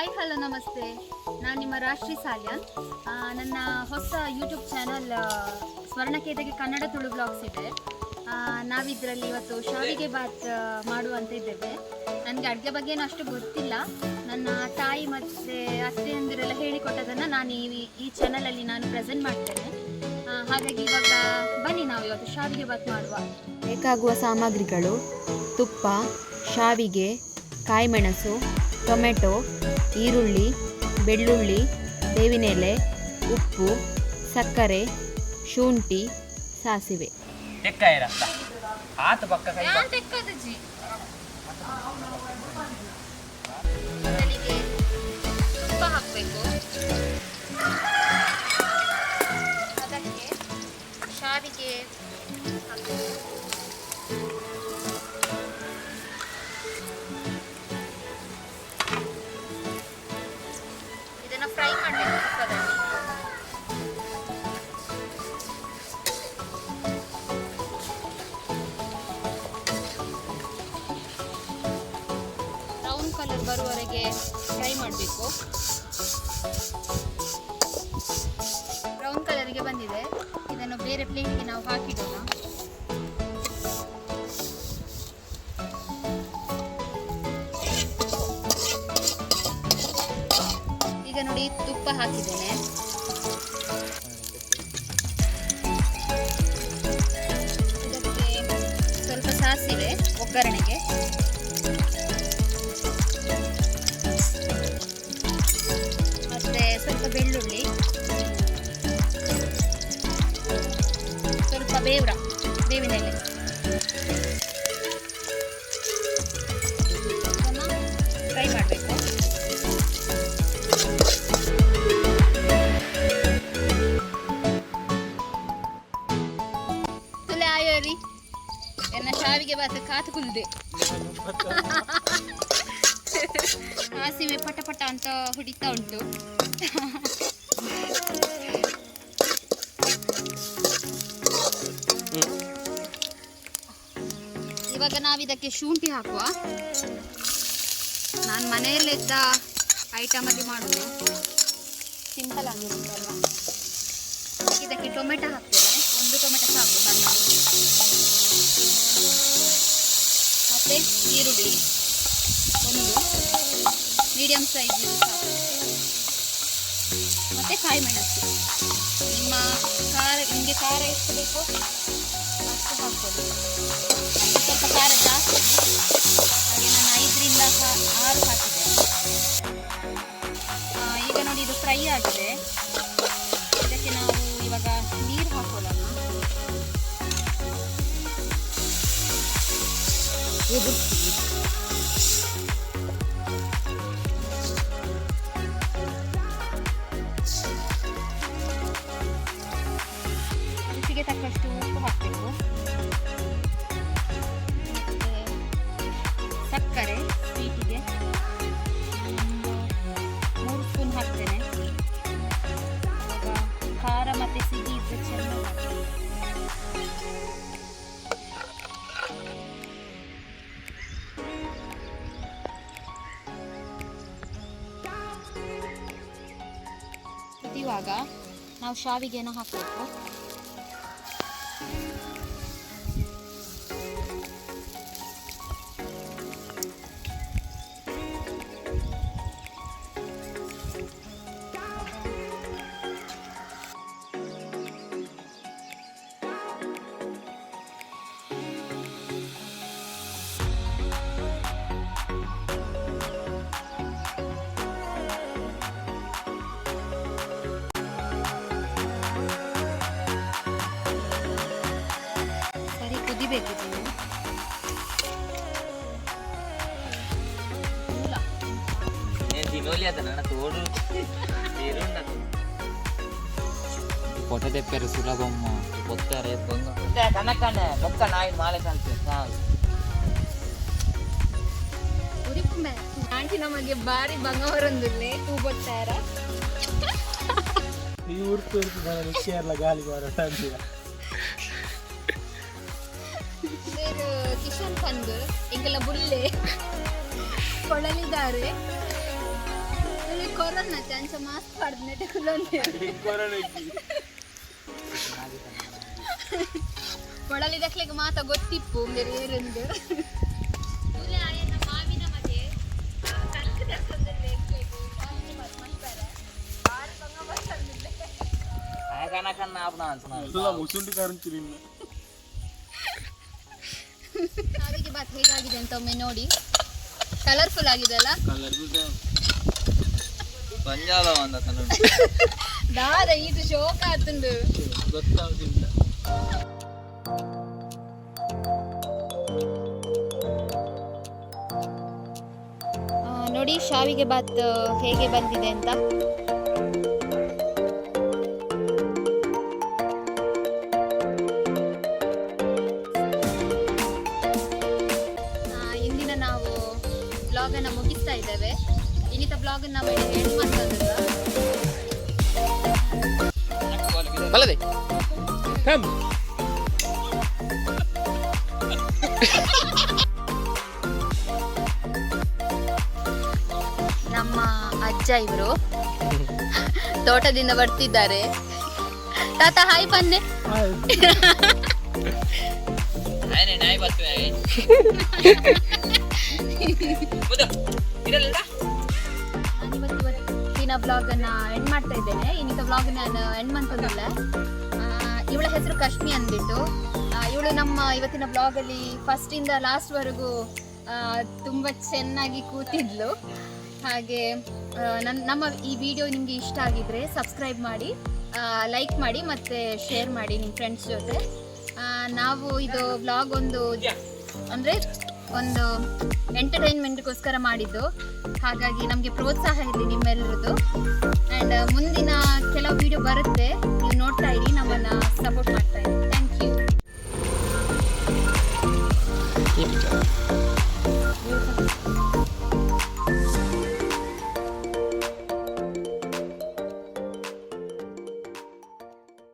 Hi hello ನಮಸ್ತೆ. ನಾನು ನಿಮ್ಮ ರಾಷ್ಟ್ರೀ ಸಾಲ್ಯಾನ್. ನನ್ನ ಹೊಸ ಯೂಟ್ಯೂಬ್ ಚಾನಲ್ ಸ್ವರ್ಣಕೇತಗೆ ಕನ್ನಡ ತುಳು ಬ್ಲಾಗ್ಸ್ ಇದೆ. ನಾವಿದರಲ್ಲಿ ಇವತ್ತು ಶಾವಿಗೆ ಬಾತ್ ಮಾಡುವಂತ ಇದ್ದೇವೆ. ನನಗೆ ಅಡುಗೆ ಬಗ್ಗೆನೂ ಅಷ್ಟು ಗೊತ್ತಿಲ್ಲ. ನನ್ನ ತಾಯಿ ಮತ್ತು ಅತ್ತೆಯಂದಿರೆಲ್ಲ ಹೇಳಿಕೊಟ್ಟದನ್ನು ನಾನು ಈ ಚಾನಲಲ್ಲಿ ನಾನು ಪ್ರೆಸೆಂಟ್ ಮಾಡ್ತೇನೆ. ಹಾಗಾಗಿ ಇವಾಗ ಬನ್ನಿ ನಾವು ಇವತ್ತು ಶಾವಿಗೆ ಬಾತ್ ಮಾಡುವ. ಬೇಕಾಗುವ ಸಾಮಗ್ರಿಗಳು: ತುಪ್ಪ, ಶಾವಿಗೆ, ಕಾಯಿಮೆಣಸು, ಟೊಮೆಟೊ, ಈರುಳ್ಳಿ, ಬೆಳ್ಳುಳ್ಳಿ, ಬೇವಿನೆಲೆ, ಉಪ್ಪು, ಸಕ್ಕರೆ, ಶುಂಠಿ, ಸಾಸಿವೆ. ಮೊದಲಿಗೆ ತುಪ್ಪ ಹಾಕಬೇಕು. ಅದಕ್ಕೆ ಶಾವಿಗೆ ಹಾಕಬೇಕು. ಇದನ್ನು ಫ್ರೈ ಮಾಡಬೇಕು ತುಪ್ಪದಲ್ಲಿ. ಬ್ರೌನ್ ಕಲರ್ ಬರುವವರೆಗೆ ಫ್ರೈ ಮಾಡಬೇಕು. ಬ್ರೌನ್ ಕಲರ್ಗೆ ಬಂದಿದೆ. ಇದನ್ನು ಬೇರೆ ಪ್ಲೇಟ್ಗೆ ನಾವು ಹಾಕಿಡೋಣ. ಈಗ ನೋಡಿ, ತುಪ್ಪ ಹಾಕಿದ್ದೇನೆ. ಇದಕ್ಕೆ ಸ್ವಲ್ಪ ಸಾಸಿವೆ ಒಗ್ಗರಣೆಗೆ, ಮತ್ತೆ ಸ್ವಲ್ಪ ಬೆಳ್ಳುಳ್ಳಿ, ಸ್ವಲ್ಪ ಬೇವಿನೆಲೆ, ಫ್ರೈ ಮಾಡಬೇಕು. ತುಲೆ ಆಯೋರಿ ಎನ್ನ ಶಾವಿಗೆ ಬಾತ್ ಕಾತು ಕುಲ್ದೆ. ಸಾಸಿವೆ ಪಟ ಪಟ ಅಂತ ಹುಡಿತಾ ಉಂಟು. ಇವಾಗ ನಾವಿದಕ್ಕೆ ಶುಂಠಿ ಹಾಕುವ. ನಾನು ಮನೆಯಲ್ಲಿದ್ದ ಐಟಮಲ್ಲಿ ಮಾಡೋದು, ಸಿಂಪಲ್ ಆಗಿರುತ್ತಲ್ವ. ಇದಕ್ಕೆ ಟೊಮೆಟೊ ಹಾಕ್ತೇನೆ. ಒಂದು ಟೊಮೆಟೊ ಸಾಕು ಸಣ್ಣದು. ಮತ್ತು ಈರುಳ್ಳಿ ಒಂದು ಮೀಡಿಯಮ್ ಸೈಜ್ ಸಾಕು. ಮತ್ತು ಕಾಯಿಮೆಣಸು. ನಿಮಗೆ ಖಾರ ಎಷ್ಟು ಬೇಕೋ ಅಷ್ಟು ಹಾಕ್ಬೋದು. ಸ್ವಲ್ಪ ಖಾರ ಜಾಸ್ತಿ, ಹಾಗೆ ನಾನು 5ರಿಂದ 6 ಹಾಕಿದ್ದೇನೆ. ಈಗ ನೋಡಿ, ಇದು ಫ್ರೈ ಆಗಿದೆ. ಇದಕ್ಕೆ ನಾವು ಇವಾಗ ನೀರು ಹಾಕೋಲ್ಲ. ರುಚಿಗೆ ತಕ್ಕಷ್ಟು ಉಪ್ಪು ಹಾಕಬೇಕು. ಸಕ್ಕರೆ ಸ್ವೀಟಿಗೆ 3 ಸ್ಪೂನ್ ಹಾಕ್ತೇನೆ. ಖಾರ ಮತ್ತು ಸಿಹಿ ಇದ್ರೆ ಚೆನ್ನಾಗಿ ಹಾಕ್ತೇನೆ. ಇವಾಗ ನಾವು ಶಾವಿಗೆನ ಹಾಕಬೇಕು. ಬೇಕಿದೆ పొట్ట తెప్పారు సులభమ్మ పొత్తారే కనక్కనే మొక్క నాయి మాలే కలిసి ಆಂಟಿ ನಮಗೆ ಬಾರಿ ಬಂಗವರೊಂದಿಲ್ಲ ತೂ ಗೊತ್ತಾರ ಈ ಊರು ತೋರಿಸಿದ ಗಾಳಿ ಬರೋಟ ಅಂತೀರ. ಕಿಶನ್ ಪಂದ್ ಎಂಗೆಲ್ಲ ಬುಲ್ಲೆ ಕೊಳಲಿದ್ದಾರೆ. ಕೊರೋನಾ ಚಾನ್ಸ್ ಮಾಸ್ಕ್ ಪಡೆದ್ನೆಟ್ಟು ಕುಲೊಂದೆ ಕೊಡಲಿದಕ್ಲೆಗೆ ಮಾತ ಗೊತ್ತಿಪ್ಪು ಬೇರೆ ಏರೆಂದು ಮಾವಿನ ಮನೆ ಕನಕನ್ನ ಆಪಣ ಎಲ್ಲ ಮುಸುಂಡಿ ಕಾರಂಚಿರಿ ಸಾವಿಗೆ ಬಾತ್ ಹೇಗಾಗಿದೆ ಅಂತ ಒಮ್ಮೆ ನೋಡಿ. ಕಲರ್ಫುಲ್ ಆಗಿದೆ ಅಲ್ಲ? ಪಂಜಾಬ ಒಂದ ದಾದ ಇದು ಶೋಕ ಆತುಂಡು ಗೊತ್ತಾಗುದಿಲ್ಲ. ನೋಡಿ ಶಾವಿಗೆ ಬಾತ್ ಹೇಗೆ ಬಂದಿದೆ ಅಂತ. ಇಂದಿನ ನಾವು ಬ್ಲಾಗನ್ನು ಮುಗಿಸ್ತಾ ಇದ್ದೇವೆ. ಇನ್ನಿತ ಬ್ಲಾಗನ್ನು ನಾವು ಎಂಡ್ ಮಾಡ್ತದಲ್ಲ. ಬಲ್ಲದೆ ನಮ್ಮ ಅಜ್ಜ ಇವರು ತೋಟದಿಂದ ಬರ್ತಿದ್ದಾರೆ. ತಾತ ಹಾಯ್ ಬನ್ನೆ. ನಾಯಿ ಬರ್ತವೆ ಇವತ್ತಿನ ಬ್ಲಾಗ್ ಅನ್ನ ಎಂಡ್ ಮಾಡ್ತಾ ಇದ್ದೇನೆ. ಇನ್ನಿತ ಬ್ಲಾಗ್ ನಾನು ಎಂಡ್ ಮಾಡ್ತಿಲ್ಲ. ಇವಳ ಹೆಸರು ಕಶ್ಮಿ ಅಂದ್ಬಿಟ್ಟು. ಇವಳು ನಮ್ಮ ಇವತ್ತಿನ ಬ್ಲಾಗ್ ಅಲ್ಲಿ ಫಸ್ಟ್ ಇಂದ ಲಾಸ್ಟ್ ವರೆಗೂ ತುಂಬಾ ಚೆನ್ನಾಗಿ ಕೂತಿದ್ಲು. ಹಾಗೆ ನಮ್ಮ ಈ ವಿಡಿಯೋ ನಿಮಗೆ ಇಷ್ಟ ಆಗಿದ್ರೆ ಸಬ್ಸ್ಕ್ರೈಬ್ ಮಾಡಿ, ಲೈಕ್ ಮಾಡಿ ಮತ್ತೆ ಶೇರ್ ಮಾಡಿ ನಿಮ್ಮ ಫ್ರೆಂಡ್ಸ್ ಜೊತೆ. ನಾವು ಇದು ಬ್ಲಾಗ್ ಒಂದು ಎಂಟರ್ಟೈನ್ಮೆಂಟ್ಗೋಸ್ಕರ ಮಾಡಿದ್ದು. ಹಾಗಾಗಿ ನಮಗೆ ಪ್ರೋತ್ಸಾಹ ಇರಲಿ ನಿಮ್ಮೆಲ್ಲರದ್ದು. ಆ್ಯಂಡ್ ಮುಂದಿನ ಕೆಲವು ವಿಡಿಯೋ ಬರುತ್ತೆ, ನೀವು ನೋಡ್ತಾ ಇರಿ, ನಮ್ಮನ್ನು ಸಪೋರ್ಟ್